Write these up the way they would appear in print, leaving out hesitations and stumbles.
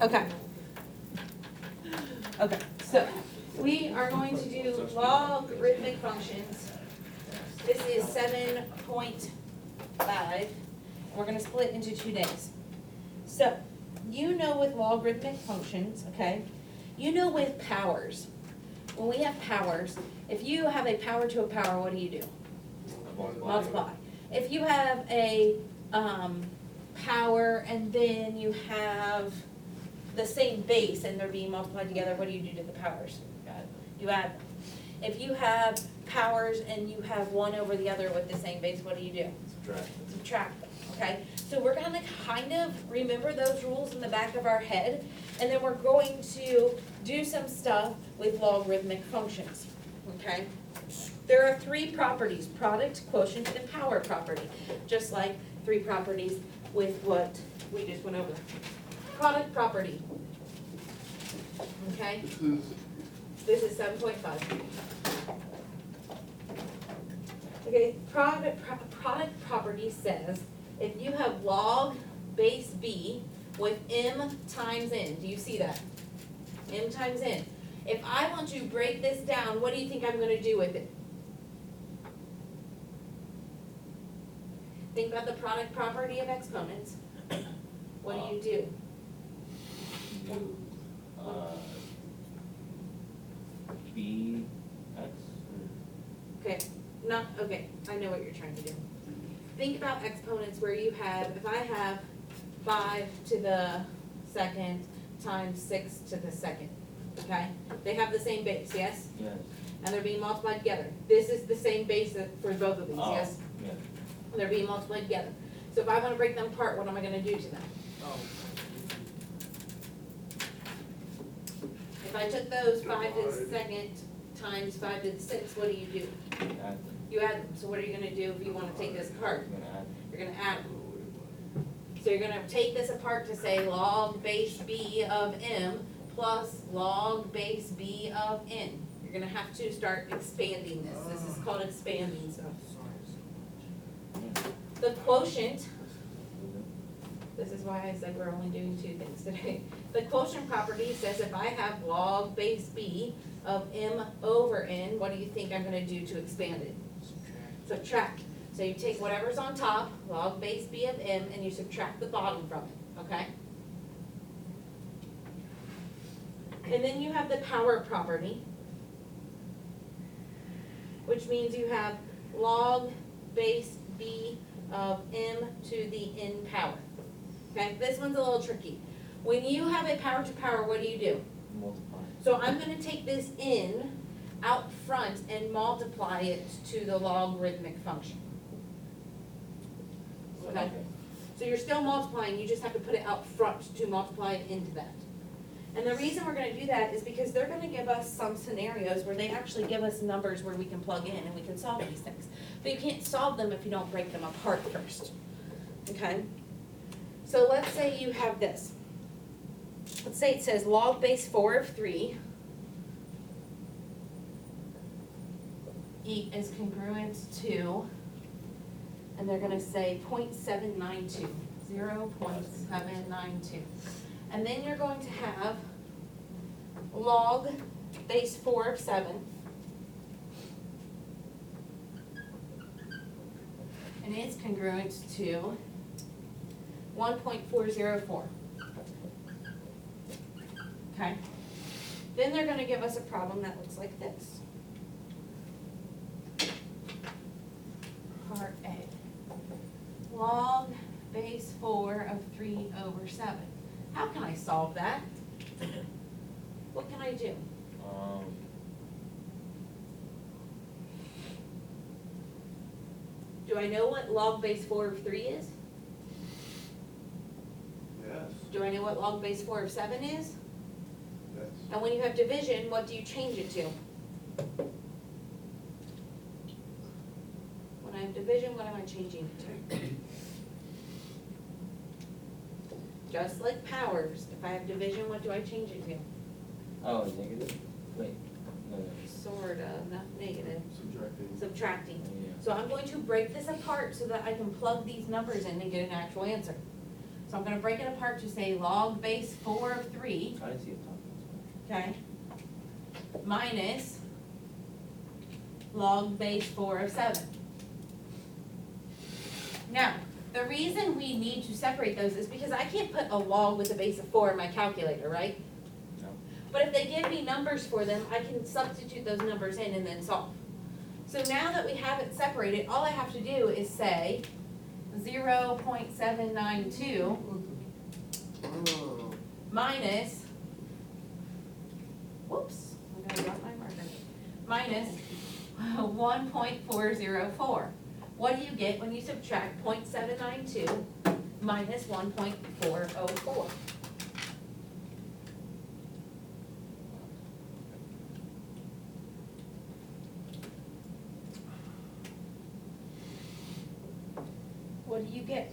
Okay. Okay, so we are going to do logarithmic functions. This is 7.5. We're gonna split into 2 days. So, you know with logarithmic functions, okay, you know with powers, when we have powers, if you have a power to a power, what do? Multiply. If you have a power and then you have the same base and they're being multiplied together, what do you do to the powers? You add them. If you have powers and you have one over the other with the same base, what do? Subtract them, okay? So we're gonna kind of remember those rules in the back of our head, and then we're going to do some stuff with logarithmic functions, okay? There are 3 properties: product, quotient, and power property, just like 3 properties with what we just went over. Product property, okay? This is 7.5. Okay, product property says if you have log base b with m times n, do you see that? M times n. If I want to break this down, what do you think I'm going to do with it? Think about the product property of exponents. What do? B x. Okay, okay, I know what you're trying to do. Think about exponents where you have, if I have 5 to the second times 6 to the second, okay? They have the same base, yes? Yes. And they're being multiplied together. This is the same base for both of these, yes? Yes. And they're being multiplied together. So if I want to break them apart, what am I going to do to them? If I took those 5 to the second times 5 to the 6, what do? Add them. You add them. So what are you going to do if you want to take this apart? I'm gonna add them. You're going to add them. So you're going to take this apart to say log base b of m plus log base b of n. You're going to have to start expanding this. This is called expanding stuff. The quotient, this is why I said we're only doing 2 things today. The quotient property says if I have log base b of m over n, what do you think I'm going to do to expand it? Subtract. So you take whatever's on top, log base b of m, and you subtract the bottom from it, okay? And then you have the power property, which means you have log base b of m to the n power. Okay, this one's a little tricky. When you have a power to power, what do? Multiply. So I'm going to take this in out front and multiply it to the logarithmic function. Okay? So you're still multiplying, you just have to put it out front to multiply it into that. And the reason we're going to do that is because they're going to give us some scenarios where they actually give us numbers where we can plug in and we can solve these things. But you can't solve them if you don't break them apart first. Okay? So let's say you have this. Let's say it says log base 4 of 3 is congruent to, and they're going to say 0.792, 0.792. And then you're going to have log base 4 of 7, and it's congruent to 1.404. Okay? Then they're going to give us a problem that looks like this. Part A. Log base 4 of 3 over 7. How can I solve that? What can I do? Do I know what log base 4 of 3 is? Yes. Do I know what log base 4 of 7 is? Yes. And when you have division, what do you change it to? When I have division, what am I changing it to? Just like powers, if I have division, what do I change it to? Oh, negative? Wait, no. Sort of, not negative, Subtracting. subtracting. Yeah. So I'm going to break this apart so that I can plug these numbers in and get an actual answer. So I'm gonna break it apart to say log base 4 of 3, I didn't see it talking. okay, minus log base 4 of 7. Now, the reason we need to separate those is because I can't put a log with a base of 4 in my calculator, right? No. But if they give me numbers for them, I can substitute those numbers in and then solve. So now that we have it separated, all I have to do is say 0.792 Oh. minus, whoops, I'm gonna drop my marker, minus 1.404. What do you get when you subtract 0.792 minus 1.404? What do you get?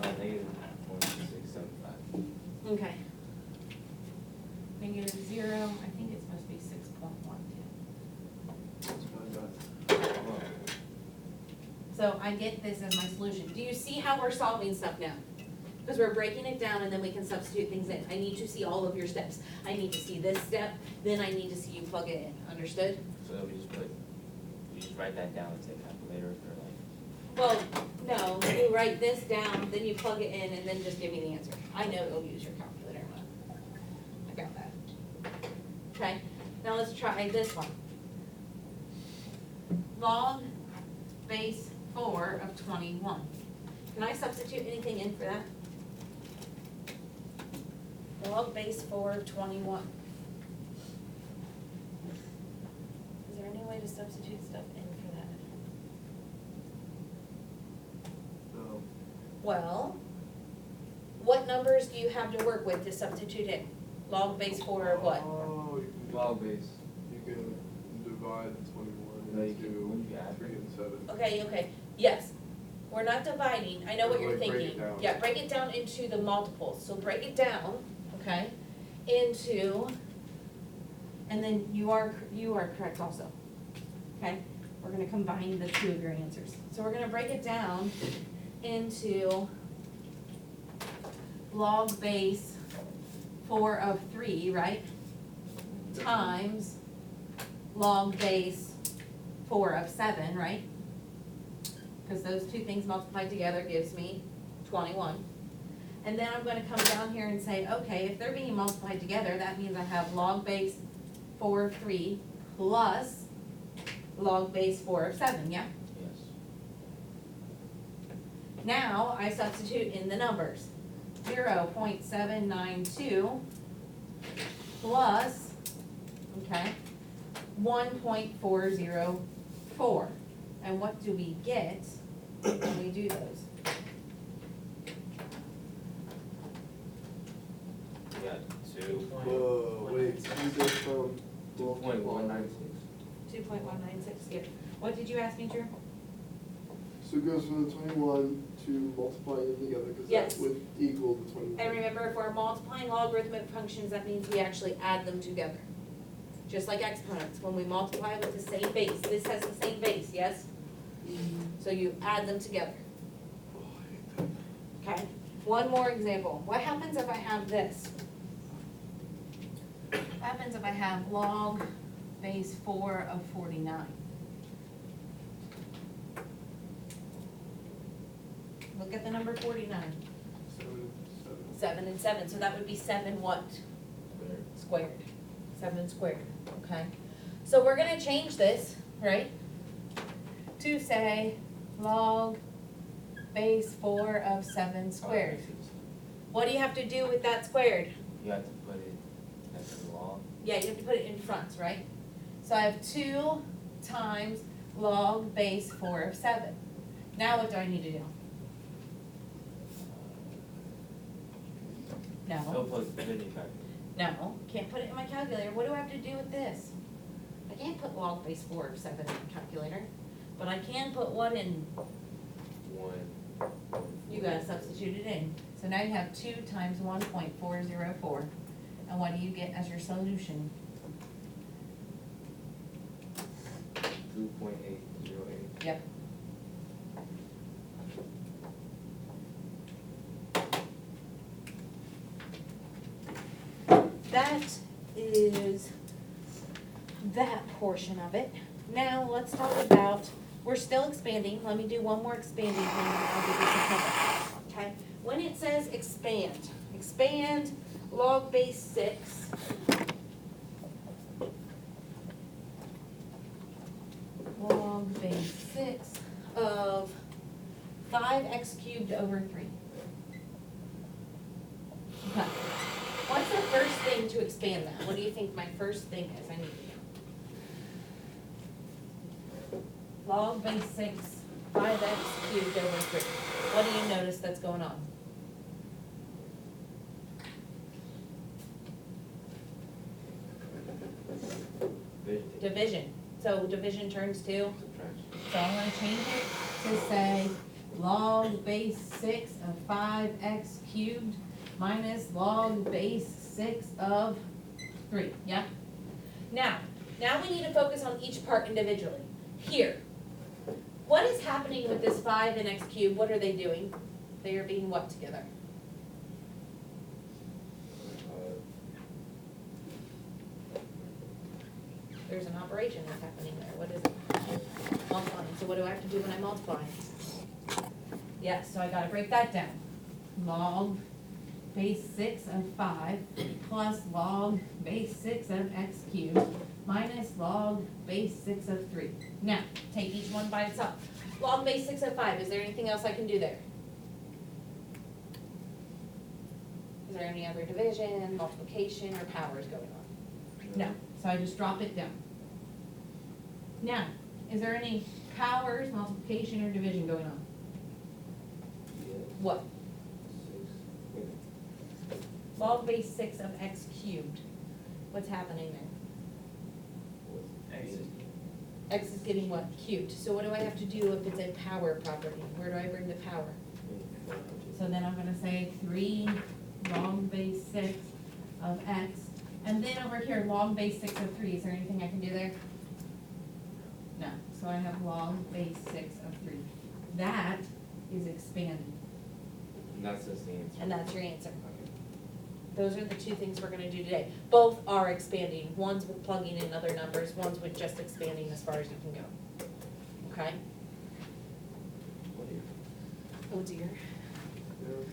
Negative 0.675. Okay. Negative 0, I think it's supposed to be 6.12. That's what I got. Oh, So I get this as my solution. Do you see how we're solving stuff now? Because we're breaking it down and then we can substitute things in. I need to see all of your steps. I need to see this step, then I need to see you plug it in. Understood? so we just write that down and say calculator or like. Well, no, you write this down, then you plug it in and then just give me the answer. I know you'll use your calculator. I got that. Okay, now let's try this one. Log base 4 of 21. Can I substitute anything in for that? Log base 4 of 21. Is there any way to substitute stuff in for that? No. Well, what numbers do you have to work with to substitute in? Log base 4 or what? Oh, you can. Log base. You can divide the 21 No, you can- into wouldn't you add 3 and 7. Okay, yes. We're not dividing, I know what you're Like, break it thinking. down. Yeah, break it down into the multiples, so break it down, okay, into, and then you are correct also, okay? We're gonna combine the two of your answers. So we're gonna break it down into log base 4 of 3, right? Times log base 4 of 7, right? Because those two things multiplied together gives me 21. And then I'm gonna come down here and say, okay, if they're being multiplied together, that means I have log base 4 of 3 plus log base 4 of 7, yeah? Yes. Now I substitute in the numbers. 0.792 plus, okay, 1.404. And what do we get when we do those? We got 2. Whoa, wait, you go from. 2.196. 2.196, yeah. What did you ask me, Drew? So it goes from the 21 to multiplying them together, because Yes. that would equal the 21. And remember, if we're multiplying logarithmic functions, that means we actually add them together. Just like exponents, when we multiply with the same base, this has the same base, yes? So you add them together, Oh, I hate that. okay? One more example. What happens if I have this? What happens if I have log base 4 of 49? Look at the number 49. 7. 7 and 7, so that would be 7 what? Squared. Squared. 7 squared, okay? So we're gonna change this, right? To say log base 4 of 7 squared. What do you have to do with that squared? You have to put it as a log. Yeah, you have to put it in front, right? So I have 2 times log base 4 of 7. Now what do I need to do? No, No, put it in your calculator. no, can't put it in my calculator. What do I have to do with this? I can't put log base 4 of 7 in my calculator, but I can put what in? 1. You gotta substitute it in. So now you have 2 times 1.404. And what do you get as your solution? 2.808. Yep. that is that portion of it. Now, let's talk about, we're still expanding, let me do one more expanding thing, and I'll give you some homework, okay? When it says expand log base 6, log base 6 of 5x cubed over 3. Okay. What's the first thing to expand that? What do you think my first thing is I need to do? Log base 6, 5x cubed over 3. What do you notice that's going on? Division. So division turns to? Subtraction. So I'm gonna change it to say log base 6 of 5x cubed minus log base 6 of 3, yeah? Now we need to focus on each part individually. Here, what is happening with this 5 and x cubed? What are they doing? They are being what together? There's an operation that's happening there. What is it? Multiplying. So what do I have to do when I'm multiplying? Yes, so I gotta break that down. Log base 6 of 5 plus log base 6 of x cubed minus log base 6 of 3. Now, take each one by itself. Log base 6 of 5, is there anything else I can do there? Is there any other division, multiplication, or powers going on? No, so I just drop it down. Now, is there any powers, multiplication, or division going on? What? Log base 6 of x cubed. What's happening there? X is getting what? Cubed. So what do I have to do if it's a power property? Where do I bring the power? So then I'm gonna say 3 log base 6 of x. And then over here, log base 6 of 3. Is there anything I can do there? No. So I have log base 6 of 3. That is expanding. And that's just the answer. And that's your answer. Okay. Those are the two things we're gonna do today. Both are expanding. One's with plugging in other numbers, one's with just expanding as far as you can go. Okay? What do you? Oh dear. Yeah.